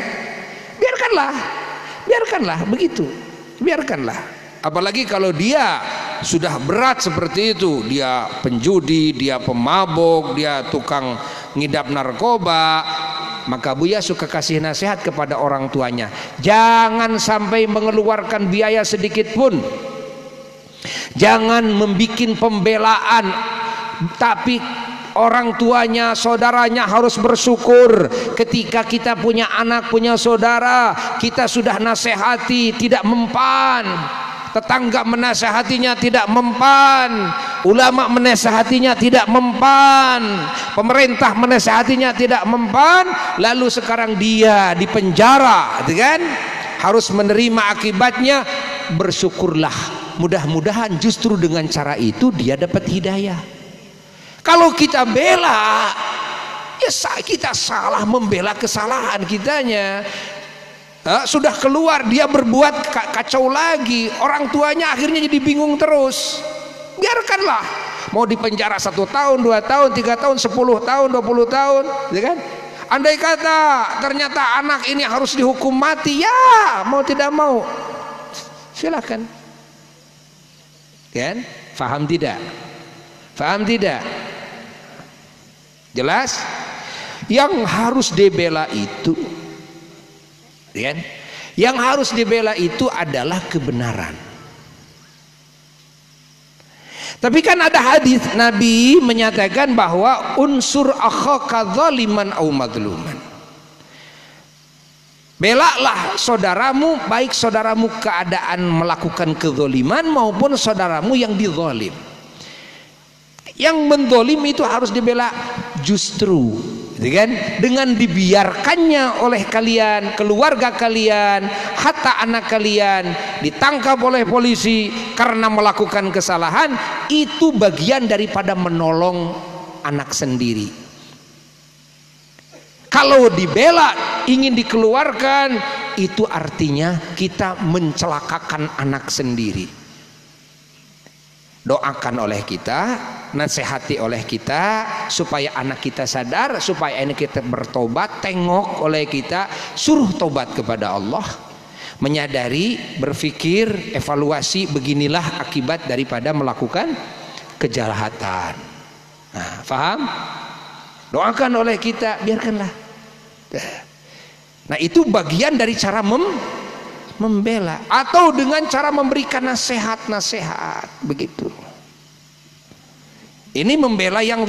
Speaker 1: Biarkanlah begitu, biarkanlah. Apalagi kalau dia sudah berat seperti itu, dia penjudi, dia pemabuk, dia tukang ngidap narkoba, maka Buya suka kasih nasihat kepada orang tuanya, jangan sampai mengeluarkan biaya sedikit pun. Jangan membikin pembelaan, tapi orang tuanya, saudaranya harus bersyukur ketika kita punya anak, punya saudara, kita sudah nasihati tidak mempan, tetangga menasihatinya tidak mempan, ulama menasihatinya tidak mempan, pemerintah menasihatinya tidak mempan, lalu sekarang dia di penjara, kan? Harus menerima akibatnya. Bersyukurlah. Mudah-mudahan justru dengan cara itu dia dapat hidayah. Kalau kita bela, ya kita salah membela kesalahan kitanya. Sudah keluar dia berbuat kacau lagi, orang tuanya akhirnya jadi bingung terus. Biarkanlah, mau dipenjara 1 tahun, 2 tahun, 3 tahun, 10 tahun, 20 tahun, ya kan? Andai kata ternyata anak ini harus dihukum mati, ya mau tidak mau, silakan. Kan? Faham tidak? Faham tidak? Jelas? Yang harus dibela itu, kan? Yang harus dibela itu adalah kebenaran. Tapi kan ada hadis Nabi menyatakan bahwa unsur akhaka zaliman au madluman. Belalah saudaramu, baik saudaramu keadaan melakukan kezaliman maupun saudaramu yang dizalim. Yang menzalim itu harus dibela justru, gitu kan? Dengan dibiarkannya oleh kalian, keluarga kalian, hatta anak kalian ditangkap oleh polisi karena melakukan kesalahan, itu bagian daripada menolong anak sendiri. Kalau dibela, ingin dikeluarkan, itu artinya kita mencelakakan anak sendiri. Doakan oleh kita, nasihati oleh kita, supaya anak kita sadar, supaya anak kita bertobat, tengok oleh kita, suruh tobat kepada Allah, menyadari, berpikir, evaluasi, beginilah akibat daripada melakukan kejahatan. Nah, faham? Doakan oleh kita, biarkanlah. Nah, itu bagian dari cara membela, atau dengan cara memberikan nasihat-nasihat, begitu. Ini membela yang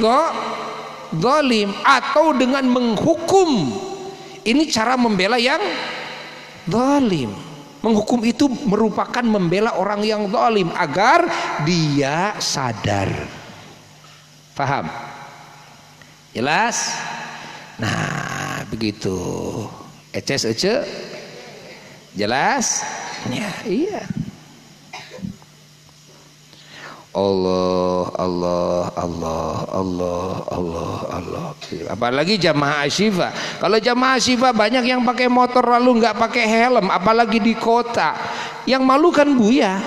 Speaker 1: zalim, atau dengan menghukum. Ini cara membela yang zalim. Menghukum itu merupakan membela orang yang zalim agar dia sadar. Paham? Jelas? Nah, begitu. Eces ece? Jelas? Ya, iya. Allah, Allah, Allah, Allah, Allah, Allah. Apalagi jamaah Asyifa. Kalau jamaah Asyifa banyak yang pakai motor lalu nggak pakai helm, apalagi di kota. Yang malu kan Buya.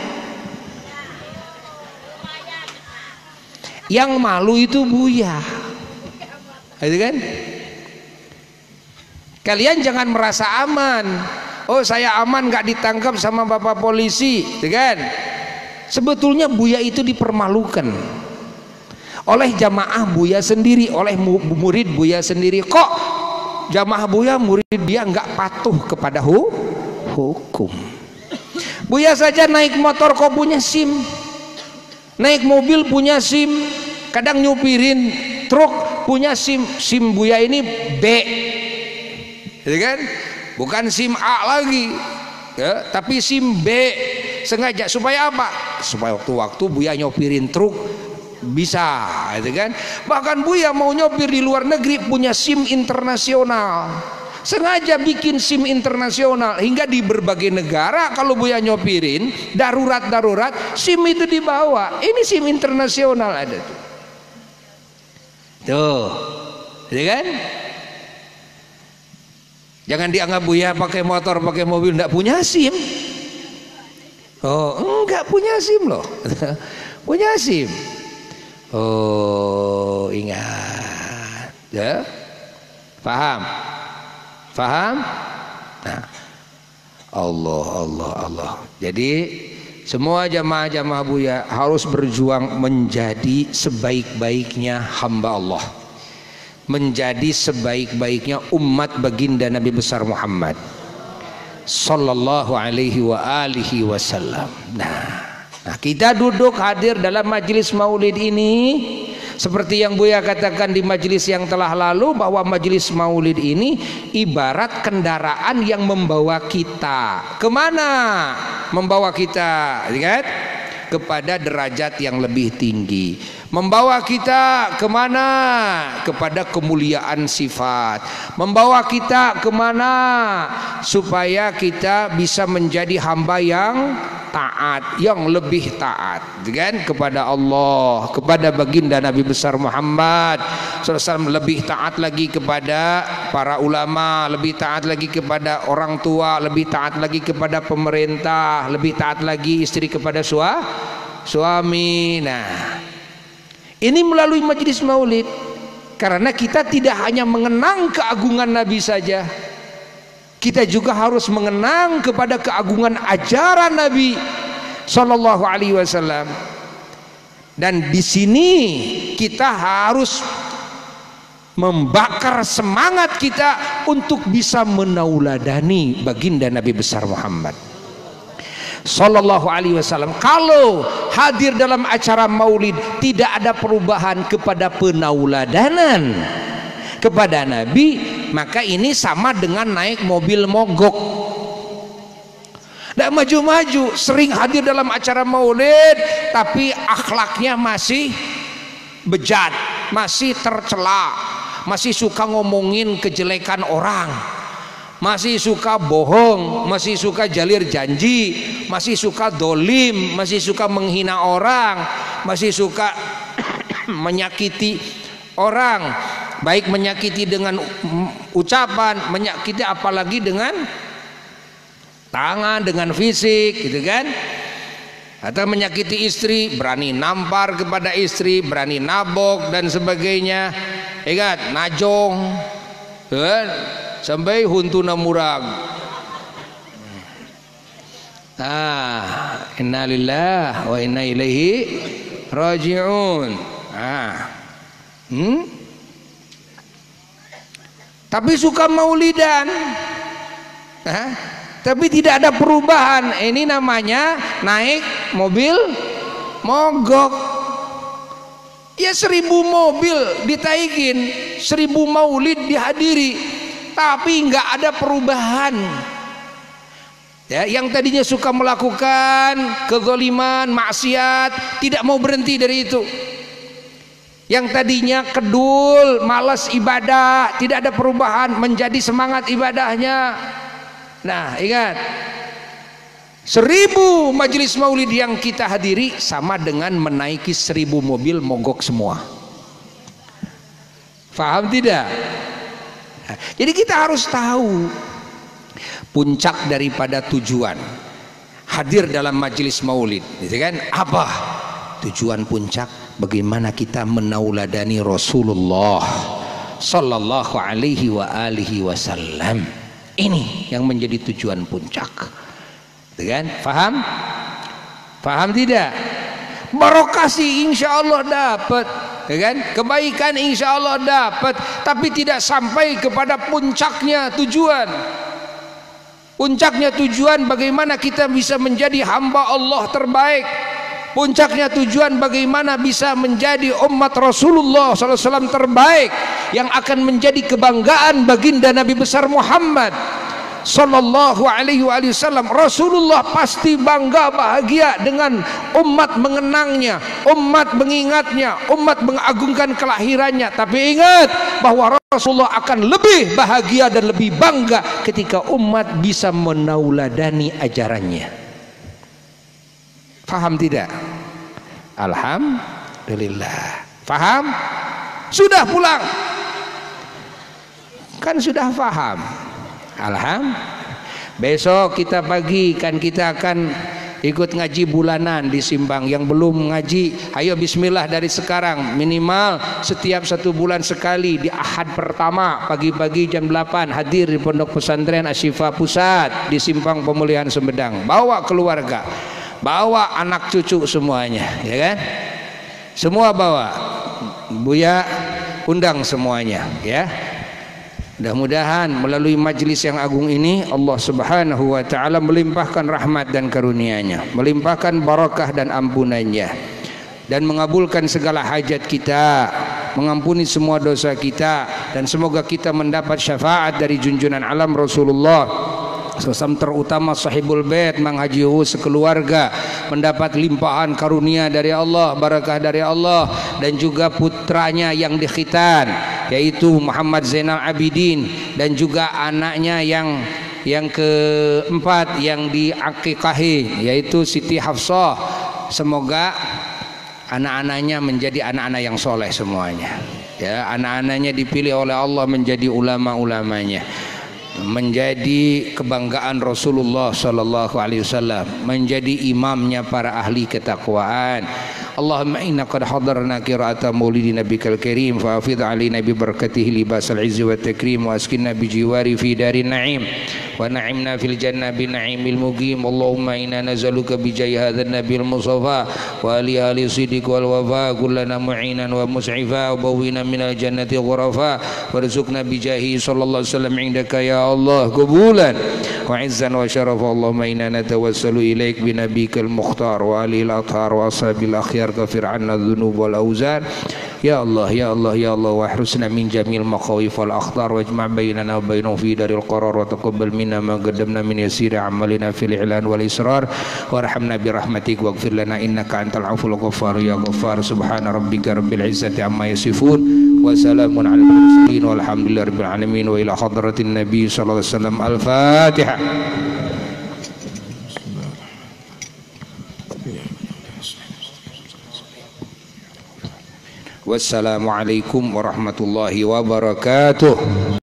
Speaker 1: Yang malu itu Buya. Itu kan? Kalian jangan merasa aman. Oh, saya aman nggak ditangkap sama bapak polisi, gitu kan? Sebetulnya Buya itu dipermalukan oleh jamaah Buya sendiri, oleh murid Buya sendiri. Kok jamaah Buya, murid dia nggak patuh kepada hukum? Buya saja naik motor kok punya SIM, naik mobil punya SIM, kadang nyupirin truk punya SIM. SIM Buya ini B, gitu kan? Bukan SIM A lagi, ya, tapi SIM B. Sengaja supaya apa? Supaya waktu-waktu Buya nyopirin truk bisa, gitu kan? Bahkan Buya mau nyopir di luar negeri punya SIM internasional. Sengaja bikin SIM internasional hingga di berbagai negara kalau Buya nyopirin darurat-darurat SIM itu dibawa. Ini SIM internasional ada tuh. Tuh, gitu kan? Jangan dianggap Buya pakai motor, pakai mobil enggak punya SIM. Oh, enggak punya SIM loh. Punya SIM. Oh, ingat. Ya? Paham? Paham? Nah, Allah, Allah, Allah. Jadi semua jamaah-jamaah Buya harus berjuang menjadi sebaik-baiknya hamba Allah, menjadi sebaik-baiknya umat baginda Nabi besar Muhammad sallallahu alaihi wa alihi wasallam. Nah, kita duduk hadir dalam majelis maulid ini seperti yang Buya katakan di majelis yang telah lalu, bahwa majelis maulid ini ibarat kendaraan yang membawa kita kemana? Membawa kita, lihat, kepada derajat yang lebih tinggi. Membawa kita kemana? Kepada kemuliaan sifat. Membawa kita kemana? Supaya kita bisa menjadi hamba yang taat, yang lebih taat, kan? Kepada Allah, kepada baginda Nabi besar Muhammad SAW, lebih taat lagi kepada para ulama, lebih taat lagi kepada orang tua, lebih taat lagi kepada pemerintah, lebih taat lagi istri kepada suami. Nah, ini melalui majelis maulid, karena kita tidak hanya mengenang keagungan Nabi saja, kita juga harus mengenang kepada keagungan ajaran Nabi Sallallahu Alaihi Wasallam. Dan di sini kita harus membakar semangat kita untuk bisa menauladani baginda Nabi besar Muhammad Sallallahu Alaihi Wasallam. Kalau hadir dalam acara maulid tidak ada perubahan kepada penauladanan kepada Nabi, maka ini sama dengan naik mobil mogok. Tidak maju-maju, sering hadir dalam acara maulid tapi akhlaknya masih bejat, masih tercela, masih suka ngomongin kejelekan orang, masih suka bohong, masih suka jalir janji, masih suka dolim, masih suka menghina orang, masih suka menyakiti orang, baik menyakiti dengan ucapan, menyakiti apalagi dengan tangan, dengan fisik, gitu kan? Atau menyakiti istri, berani nampar kepada istri, berani nabok dan sebagainya. Ingat, najong, kan? Sampai huntuna murag. Inna lillahi wa inna ilaihi raji'un. Tapi suka maulidan, tapi tidak ada perubahan. Ini namanya naik mobil mogok. Ya 1000 mobil ditaikin, 1000 maulid dihadiri, tapi nggak ada perubahan. Ya, yang tadinya suka melakukan kezaliman, maksiat, tidak mau berhenti dari itu. Yang tadinya kedul, malas ibadah, tidak ada perubahan, menjadi semangat ibadahnya. Nah, ingat, 1000 majelis maulid yang kita hadiri sama dengan menaiki 1000 mobil mogok semua. Faham tidak? Nah, jadi kita harus tahu puncak daripada tujuan hadir dalam majelis maulid, gitu kan? Apa tujuan puncak? Bagaimana kita menauladani Rasulullah sallallahu alaihi wa alihi wasallam. Ini yang menjadi tujuan puncak, kan? Faham? Faham tidak? Barokah sih insya Allah dapat, kan? Kebaikan insya Allah dapat, tapi tidak sampai kepada puncaknya tujuan. Puncaknya tujuan bagaimana kita bisa menjadi hamba Allah terbaik. Puncaknya tujuan bagaimana bisa menjadi umat Rasulullah SAW terbaik, yang akan menjadi kebanggaan baginda Nabi besar Muhammad Sallallahu Alaihi Wasallam. Rasulullah pasti bangga bahagia dengan umat mengenangnya, umat mengingatnya, umat mengagungkan kelahirannya. Tapi ingat bahwa Rasulullah akan lebih bahagia dan lebih bangga ketika umat bisa menauladani ajarannya. Faham tidak? Alhamdulillah. Faham? Sudah pulang? Kan sudah faham. Alhamdulillah. Besok kita pagi kan kita akan ikut ngaji bulanan di Simpang. Yang belum ngaji, ayo bismillah dari sekarang. Minimal setiap 1 bulan sekali di Ahad pertama pagi-pagi jam 8 hadir di Pondok Pesantren Asyifa Pusat di Simpang Pemulihan Sumedang. Bawa keluarga, bawa anak cucu semuanya, ya kan? Semua bawa. Buya undang semuanya, ya. Mudah-mudahan melalui majelis yang agung ini Allah Subhanahu wa taala melimpahkan rahmat dan karunia-Nya, melimpahkan barakah dan ampunannya, dan mengabulkan segala hajat kita, mengampuni semua dosa kita, dan semoga kita mendapat syafaat dari junjungan alam Rasulullah SAW, terutama sahibul bait Mang Haji sekeluarga, mendapat limpahan karunia dari Allah, barakah dari Allah, dan juga putranya yang dikhitan yaitu Muhammad Zainal Abidin, dan juga anaknya yang keempat yang diakikahi yaitu Siti Hafsah. Semoga anak-anaknya menjadi anak-anak yang soleh semuanya, ya. Anak-anaknya dipilih oleh Allah menjadi ulama-ulamanya, menjadi kebanggaan Rasulullah sallallahu alaihi wasallam, menjadi imamnya para ahli ketakwaan. Allahumma inna qad hadarna qira'ata maulidi nabikal karim fa'afidh alaina bi barakatihi libasal izzi wat takrim wa askinna bi jiwari fi darin na'im wa na'imna fil jannah bi na'imil muqim. Allahumma inna nazaluka bi jahi hadzal nabiyil mustafa wa ali siddiq wal wafa kullana mu'inan wa mus'ifa wa bawwina minal jannati ghurafa warzuqna bi jahi sallallahu alaihi wasallam indaka ya Allah qabulan wa izzan wa syarafa. Allahumma inna natawassalu ilaik bi nabikal mukhtar wa alihi al-athhar wa ashabil akhyar kafir anna dhunub wal awzar ya Allah ya Allah ya Allah wa hrusna min jamil maqawif wal akhtar wajma' bainana wa bainahu fi daril qarar wa taqabbal minna ma qaddamna min yasiri amalina fil i'lan wal israr warhamna bi rahmatik waghfir lana innaka antal aful ghaffar ya ghaffar subhana rabbika rabbil izzati amma yasifun wa salamun alal mursalin walhamdulillahi rabbil alamin wa ila hadratin nabi sallallahu alaihi wasallam al-fatihah. Wassalamualaikum warahmatullahi wabarakatuh.